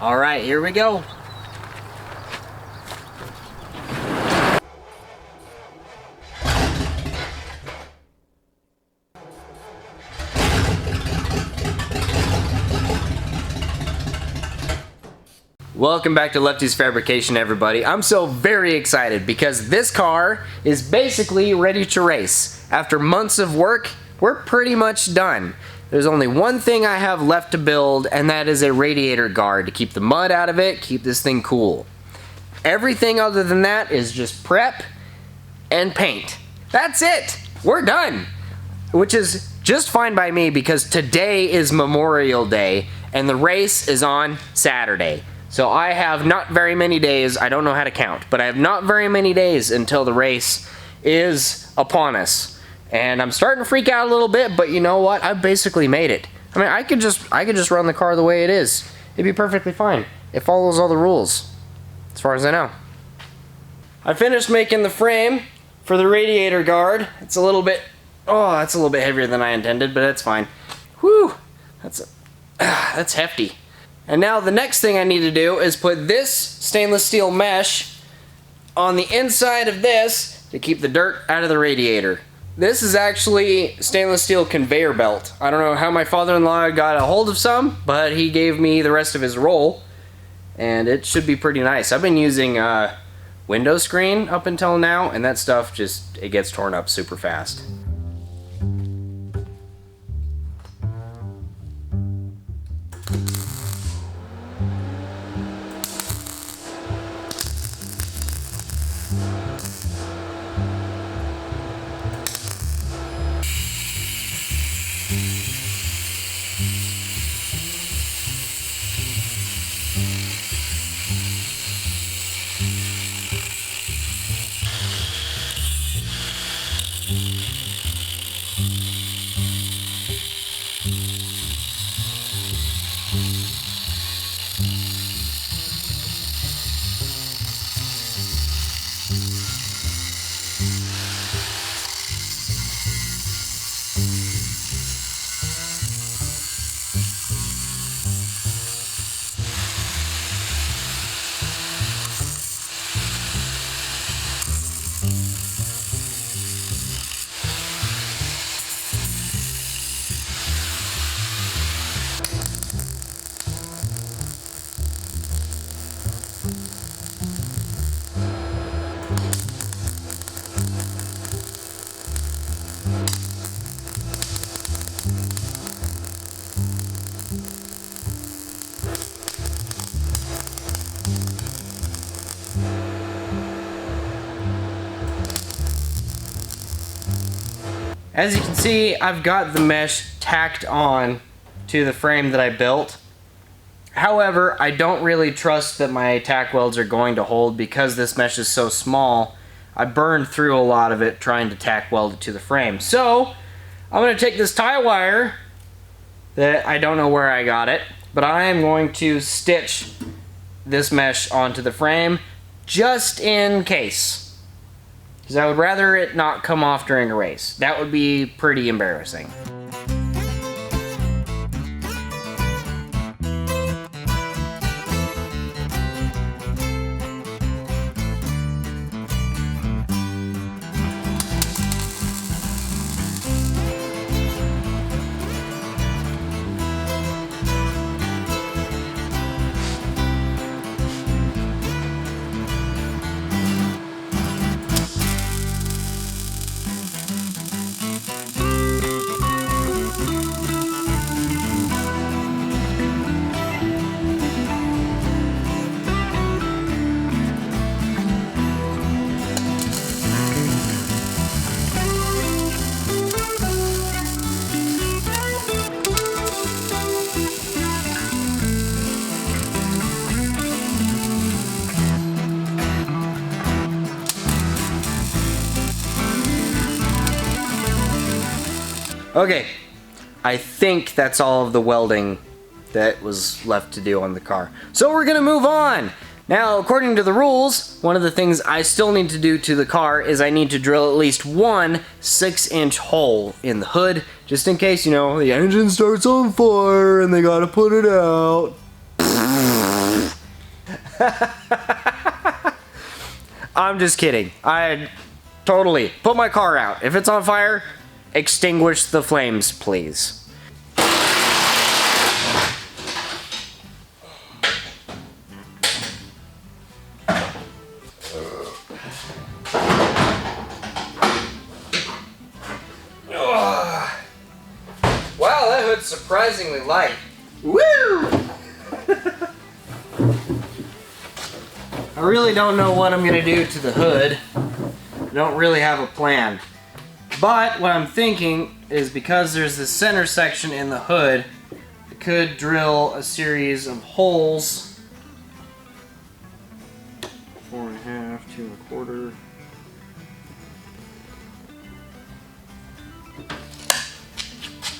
All right, here we go. Welcome back to Lefty's Fabrication, everybody. I'm so very excited because this car is basically ready to race. After months of work, we're pretty much done. There's only one thing I have left to build, and that is a radiator guard to keep the mud out of it, keep this thing cool. Everything other than that is just prep and paint. That's it. We're done. Which is just fine by me because today is Memorial Day and the race is on Saturday. So I have not very many days. I don't know how to count, but I have not very many days until the race is upon us. And I'm starting to freak out a little bit, but you know what? I've basically made it. I mean, I could just run the car the way it is. It'd be perfectly fine. It follows all the rules, as far as I know. I finished making the frame for the radiator guard. It's a little bit, that's a little bit heavier than I intended, but that's fine. Whew, that's hefty. And now the next thing I need to do is put this stainless steel mesh on the inside of this to keep the dirt out of the radiator. This is actually stainless steel conveyor belt. I don't know how my father-in-law got a hold of some, but he gave me the rest of his roll, and it should be pretty nice. I've been using window screen up until now, and that stuff it gets torn up super fast. As you can see, I've got the mesh tacked on to the frame that I built. However, I don't really trust that my tack welds are going to hold because this mesh is so small. I burned through a lot of it trying to tack weld it to the frame. So, I'm going to take this tie wire that I don't know where I got it, but I am going to stitch this mesh onto the frame just in case. Because I would rather it not come off during a race. That would be pretty embarrassing. Okay, I think that's all of the welding that was left to do on the car. So we're gonna move on. Now, according to the rules, one of the things I still need to do to the car is I need to drill at least one 6-inch hole in the hood, just in case, you know, the engine starts on fire and they gotta put it out. I'm just kidding. I totally put my car out. If it's on fire, extinguish the flames, please. Wow, that hood's surprisingly light. Woo! I really don't know what I'm gonna do to the hood. I don't really have a plan. But what I'm thinking is, because there's this center section in the hood, I could drill a series of holes. 4.5, 2.25.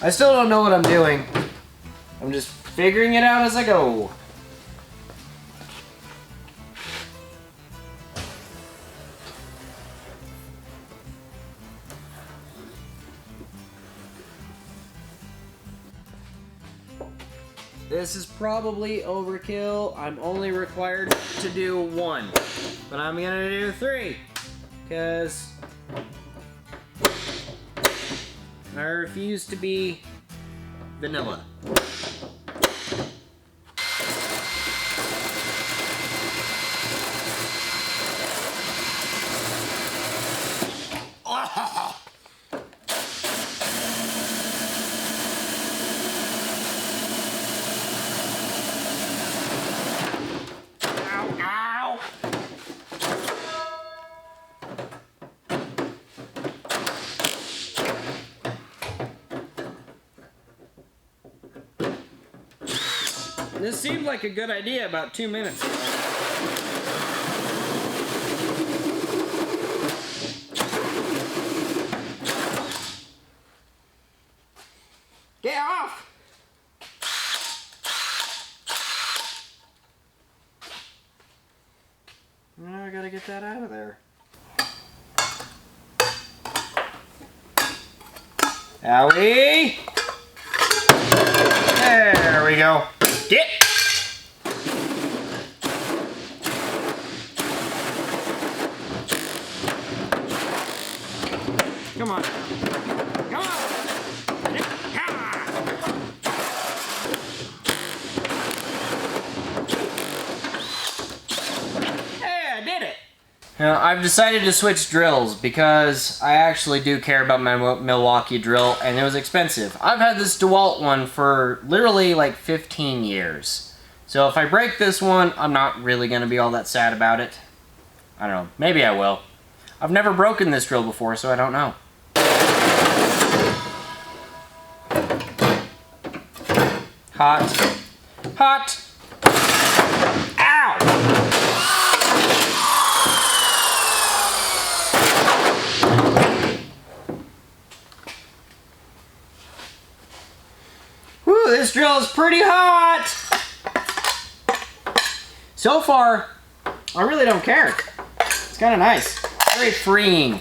I still don't know what I'm doing. I'm just figuring it out as I go. This is probably overkill. I'm only required to do 1, but I'm gonna do 3, because I refuse to be vanilla. This seemed like a good idea about 2 minutes ago. Get off! Now I gotta get that out of there. Owie! There we go. Get! Come on. Come on! Hey, I did it! Now, I've decided to switch drills because I actually do care about my Milwaukee drill, and it was expensive. I've had this DeWalt one for literally like 15 years. So if I break this one, I'm not really going to be all that sad about it. I don't know. Maybe I will. I've never broken this drill before, so I don't know. Hot. Hot. Ow! Whew, this drill is pretty hot! So far, I really don't care. It's kind of nice. Very freeing.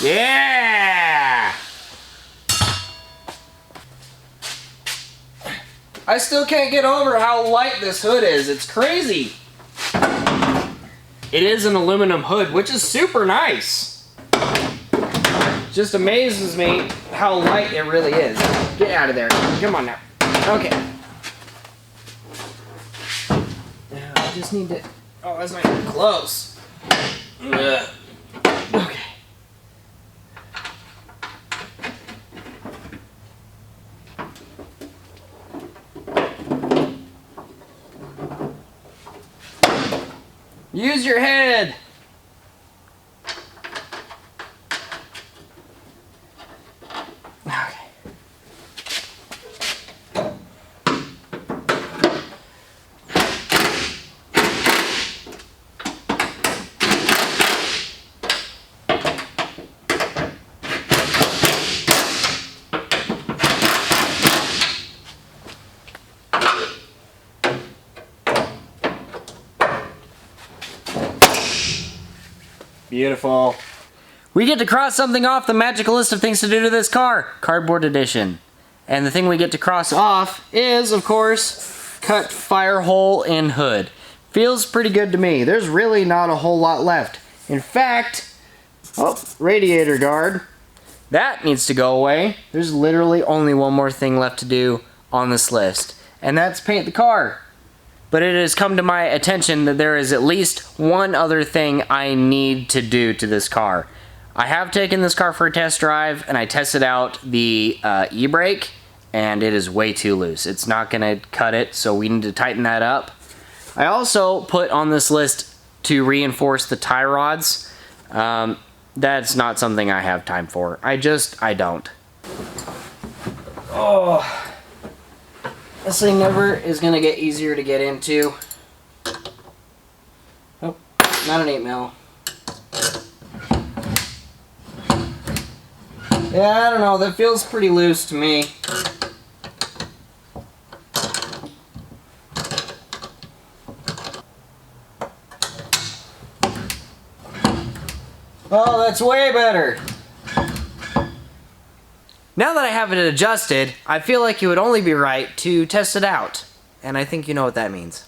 Yeah! I still can't get over how light this hood is. It's crazy. It is an aluminum hood, which is super nice. Just amazes me how light it really is. Get out of there. Come on now. Okay. Now I just need to... Oh, that's not even close. Ugh. Okay. Use your head! Okay. Beautiful. We get to cross something off the magical list of things to do to this car. Cardboard edition. And the thing we get to cross off is, of course, cut fire hole in hood. Feels pretty good to me. There's really not a whole lot left. In fact, oh, radiator guard. That needs to go away. There's literally only one more thing left to do on this list, and that's paint the car. But it has come to my attention that there is at least one other thing I need to do to this car. I have taken this car for a test drive, and I tested out the e-brake, and it is way too loose. It's not gonna cut it, so we need to tighten that up. I also put on this list to reinforce the tie rods. That's not something I have time for. I don't. Oh, this thing never is gonna get easier to get into. Oh, not an 8mm. Yeah, I don't know, that feels pretty loose to me. Oh, that's way better. Now that I have it adjusted, I feel like it would only be right to test it out. And I think you know what that means.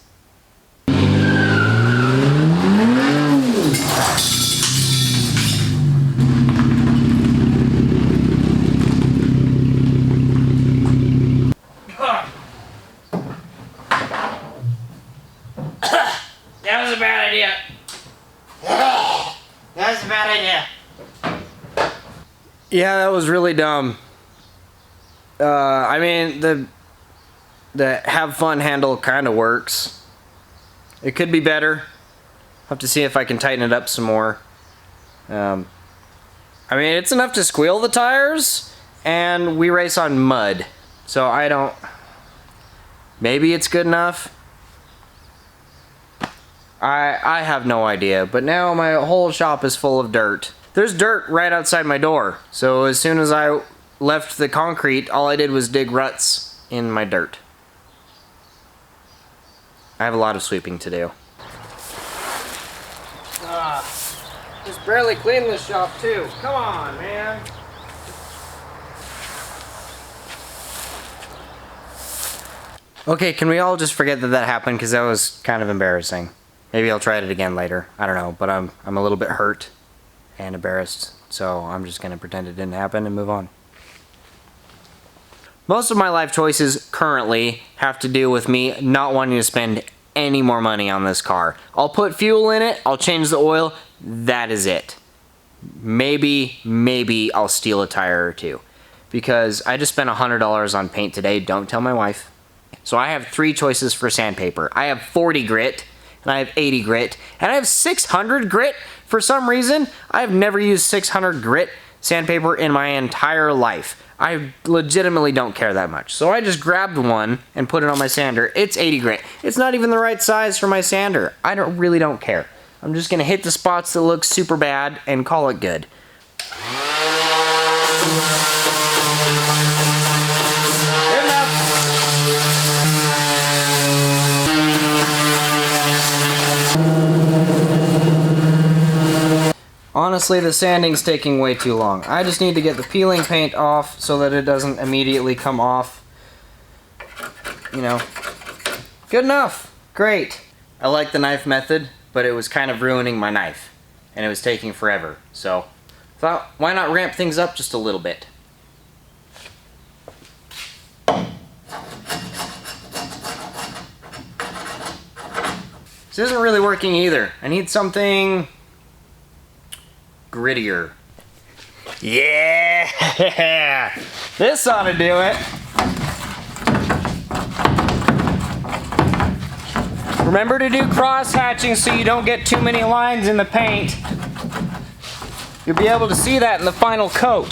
That was a bad idea. That's a bad idea. Yeah, that was really dumb. I mean, the have fun handle kind of works. It could be better. I'll have to see if I can tighten it up some more. I mean, it's enough to squeal the tires, and we race on mud. So I don't... Maybe it's good enough. I have no idea, but now my whole shop is full of dirt. There's dirt right outside my door, so as soon as I left the concrete, all I did was dig ruts in my dirt. I have a lot of sweeping to do. Just barely cleaned this shop too. Come on, man. Okay, can we all just forget that that happened, because that was kind of embarrassing. Maybe I'll try it again later. I don't know, but I'm a little bit hurt and embarrassed, so I'm just gonna pretend it didn't happen and move on. Most of my life choices currently have to do with me not wanting to spend any more money on this car. I'll put fuel in it, I'll change the oil, that is it. Maybe I'll steal a tire or two, because I just spent $100 on paint today. Don't tell my wife. So I have 3 choices for sandpaper. I have 40 grit, and I have 80 grit, and I have 600 grit. For some reason, I've never used 600 grit sandpaper in my entire life. I legitimately don't care that much. So I just grabbed one and put it on my sander. It's 80 grit. It's not even the right size for my sander. I really don't care. I'm just gonna hit the spots that look super bad and call it good. Honestly, the sanding's taking way too long. I just need to get the peeling paint off so that it doesn't immediately come off. You know, good enough. Great. I like the knife method, but it was kind of ruining my knife, and it was taking forever. So, thought, why not ramp things up just a little bit? This isn't really working either. I need something grittier. Yeah! This ought to do it. Remember to do cross hatching so you don't get too many lines in the paint. You'll be able to see that in the final coat.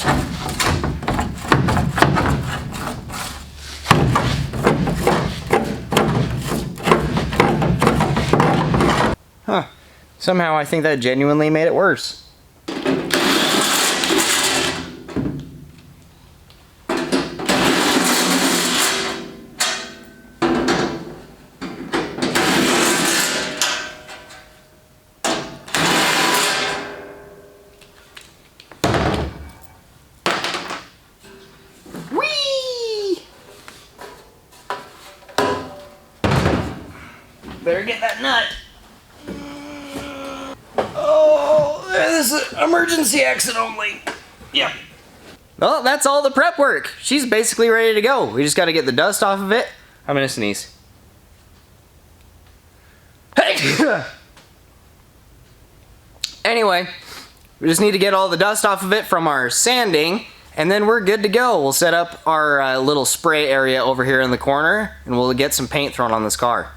Huh. Somehow I think that genuinely made it worse. Whee! Better get that nut. Oh, this is emergency exit only. Yep. Well, that's all the prep work. She's basically ready to go. We just got to get the dust off of it. I'm gonna sneeze. Hey! Anyway, we just need to get all the dust off of it from our sanding, and then we're good to go. We'll set up our little spray area over here in the corner, and we'll get some paint thrown on this car.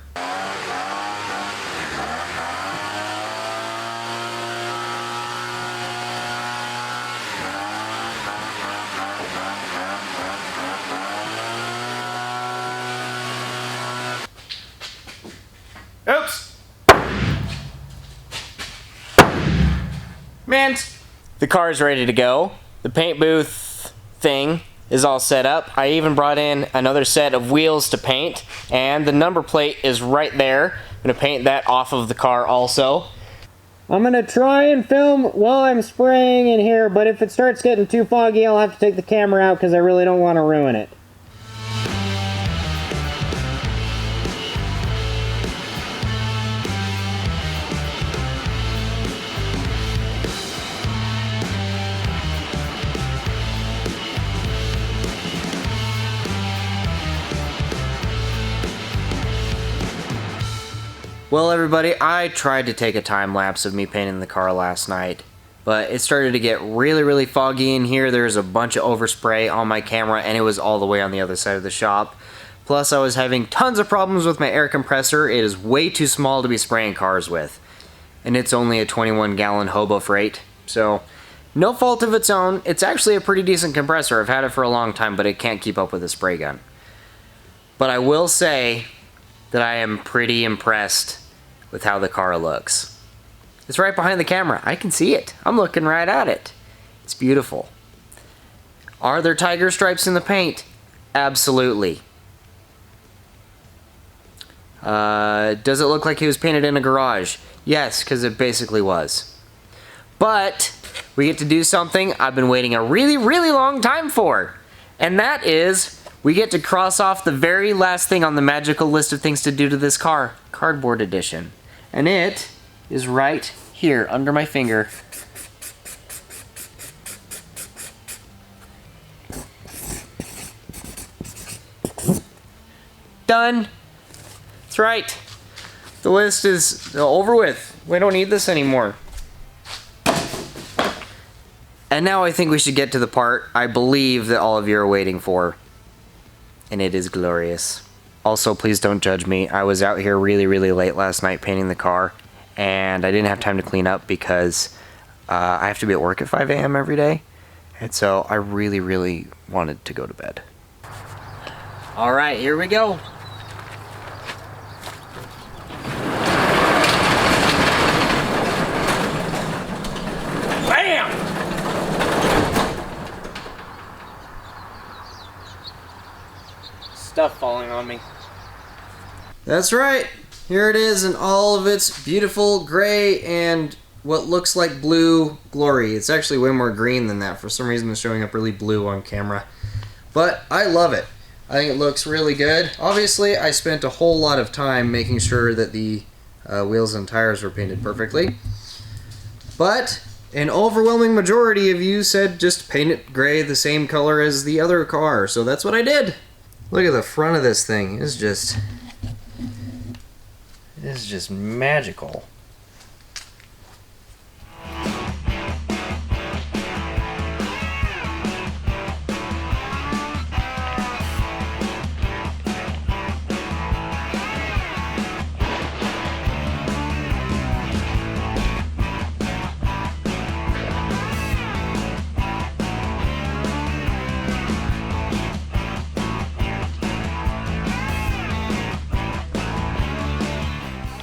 Oops! Man, the car is ready to go. The paint booth thing is all set up. I even brought in another set of wheels to paint, and the number plate is right there. I'm gonna paint that off of the car also. I'm gonna try and film while I'm spraying in here, but if it starts getting too foggy, I'll have to take the camera out because I really don't want to ruin it. Well, everybody, I tried to take a time lapse of me painting the car last night, but it started to get really foggy in here. There's a bunch of overspray on my camera, and it was all the way on the other side of the shop. Plus, I was having tons of problems with my air compressor. It is way too small to be spraying cars with, and it's only a 21-gallon hobo freight, so no fault of its own. It's actually a pretty decent compressor. I've had it for a long time, but it can't keep up with a spray gun. But I will say that I am pretty impressed with how the car looks. It's right behind the camera. I can see it. I'm looking right at it. It's beautiful. Are there tiger stripes in the paint? Absolutely. Does it look like it was painted in a garage? Yes, because it basically was. But we get to do something I've been waiting a really long time for. And that is, we get to cross off the very last thing on the magical list of things to do to this car. Cardboard edition. And it is right here under my finger. Done. That's right. The list is over with. We don't need this anymore. And now I think we should get to the part I believe that all of you are waiting for. And it is glorious. Also, please don't judge me. I was out here really late last night painting the car, and I didn't have time to clean up because I have to be at work at 5 a.m. every day, and so I really wanted to go to bed. Alright, here we go. Bam! Stuff falling on me. That's right. Here it is in all of its beautiful gray and what looks like blue glory. It's actually way more green than that. For some reason it's showing up really blue on camera. But I love it. I think it looks really good. Obviously, I spent a whole lot of time making sure that the wheels and tires were painted perfectly. But an overwhelming majority of you said just paint it gray the same color as the other car. So that's what I did. Look at the front of this thing. It's just magical.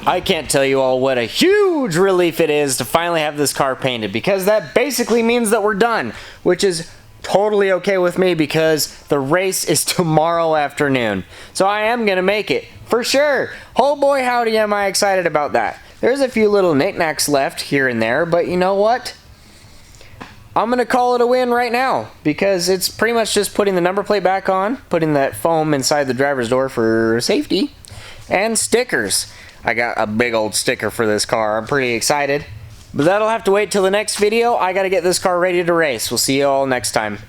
I can't tell you all what a huge relief it is to finally have this car painted, because that basically means that we're done, which is totally okay with me because the race is tomorrow afternoon. So I am gonna make it, for sure. Oh boy howdy am I excited about that. There's a few little knickknacks left here and there, but you know what? I'm gonna call it a win right now, because it's pretty much just putting the number plate back on, putting that foam inside the driver's door for safety, and stickers. I got a big old sticker for this car. I'm pretty excited. But that'll have to wait till the next video. I gotta get this car ready to race. We'll see you all next time.